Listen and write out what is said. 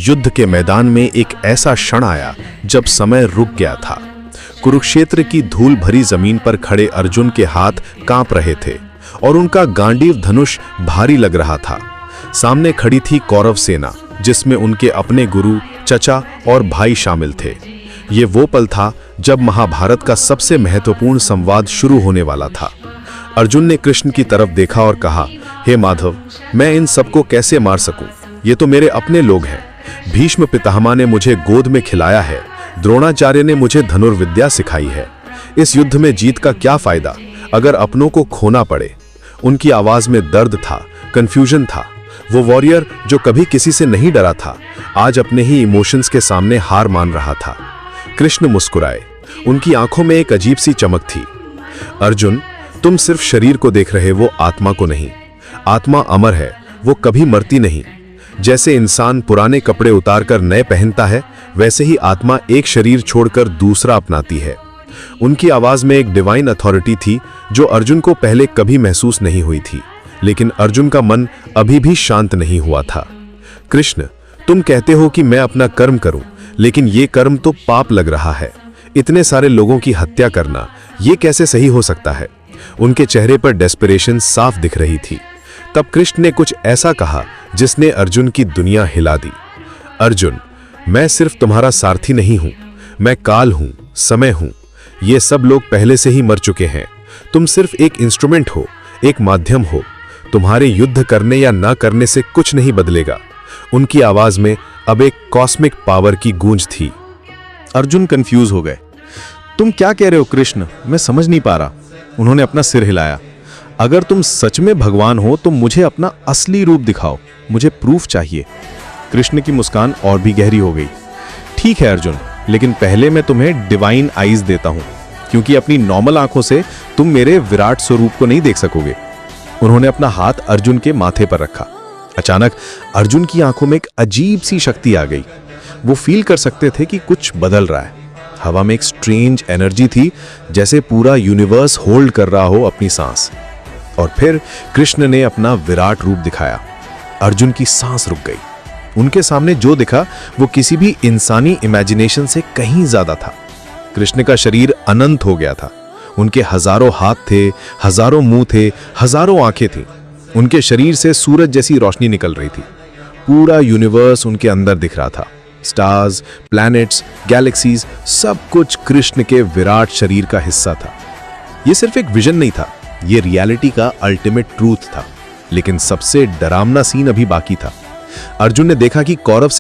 युद्ध के मैदान में एक ऐसा क्षण आया जब समय रुक गया था। कुरुक्षेत्र की धूल भरी जमीन पर खड़े अर्जुन के हाथ कांप रहे थे और उनका गांडीव धनुष भारी लग रहा था। सामने खड़ी थी कौरव सेना, जिसमें उनके अपने गुरु, चचा और भाई शामिल थे। ये वो पल था जब महाभारत का सबसे महत्वपूर्ण संवाद शुरू होने वाला था। अर्जुन ने कृष्ण की तरफ देखा और कहा, हे माधव, मैं इन सबको कैसे मार सकूं? ये तो मेरे अपने लोग हैं। भीष्म पितामह ने मुझे गोद में खिलाया है, द्रोणाचार्य ने मुझे धनुर्विद्या सिखाई है। इस युद्ध में जीत का क्या फायदा अगर अपनों को खोना पड़े? उनकी आवाज में दर्द था, कंफ्यूजन था। वो वॉरियर जो कभी किसी से नहीं डरा था, आज अपने ही इमोशंस के सामने हार मान रहा था। कृष्ण मुस्कुराए, उनकी आंखों में एक अजीब सी चमक थी। अर्जुन, तुम सिर्फ शरीर को देख रहे, वो आत्मा को नहीं। आत्मा अमर है, वो कभी मरती नहीं। जैसे इंसान पुराने कपड़े उतारकर नए पहनता है, वैसे ही आत्मा एक शरीर छोड़कर दूसरा अपनाती है। उनकी आवाज में एक डिवाइन अथॉरिटी थी जो अर्जुन को पहले कभी महसूस नहीं हुई थी, लेकिन अर्जुन का मन अभी भी शांत नहीं हुआ था। कृष्ण, तुम कहते हो कि मैं अपना कर्म करूं, लेकिन ये कर्म तो पाप लग रहा है। इतने सारे लोगों की हत्या करना, ये कैसे सही हो सकता है? उनके चेहरे पर डेस्परेशन साफ दिख रही थी। तब कृष्ण ने कुछ ऐसा कहा जिसने अर्जुन की दुनिया हिला दी। अर्जुन, मैं सिर्फ तुम्हारा सारथी नहीं हूं, मैं काल हूं, समय हूं। ये सब लोग पहले से ही मर चुके हैं। तुम सिर्फ एक इंस्ट्रूमेंट हो, एक माध्यम हो। तुम्हारे युद्ध करने या ना करने से कुछ नहीं बदलेगा। उनकी आवाज में अब एक कॉस्मिक पावर की गूंज थी। अर्जुन कंफ्यूज हो गए। तुम क्या कह रहे हो कृष्ण? मैं समझ नहीं पा रहा। उन्होंने अपना सिर हिलाया। अगर तुम सच में भगवान हो तो मुझे अपना असली रूप दिखाओ, मुझे प्रूफ चाहिए। कृष्ण की मुस्कान और भी गहरी हो गई। ठीक है अर्जुन, लेकिन पहले मैं तुम्हें डिवाइन आईज देता हूं, क्योंकि अपनी नॉर्मल आंखों से तुम मेरे विराट स्वरूप को नहीं देख सकोगे। उन्होंने अपना हाथ अर्जुन के माथे पर रखा। अचानक अर्जुन की आंखों में एक अजीब सी शक्ति आ गई। वो फील कर सकते थे कि कुछ बदल रहा है। हवा में एक स्ट्रेंज एनर्जी थी, जैसे पूरा यूनिवर्स होल्ड कर रहा हो अपनी सांस। और फिर कृष्ण ने अपना विराट रूप दिखाया। अर्जुन की सांस रुक गई। उनके सामने जो दिखा वो किसी भी इंसानी इमेजिनेशन से कहीं ज्यादा था। कृष्ण का शरीर अनंत हो गया था। उनके हजारों हाथ थे, हजारों मुंह थे, हजारों आंखें थीं। उनके शरीर से सूरज जैसी रोशनी निकल रही थी। पूरा यूनिवर्स उनके अंदर दिख रहा था। स्टार्स, प्लैनेट्स, गैलेक्सीज, सब कुछ कृष्ण के विराट शरीर का हिस्सा था। यह सिर्फ एक विजन नहीं था, ये रियलिटी का अल्टीमेट ट्रूथ था। लेकिन सबसे डरावना सीन अभी बाकी था। अर्जुन ने देखा कि कौरव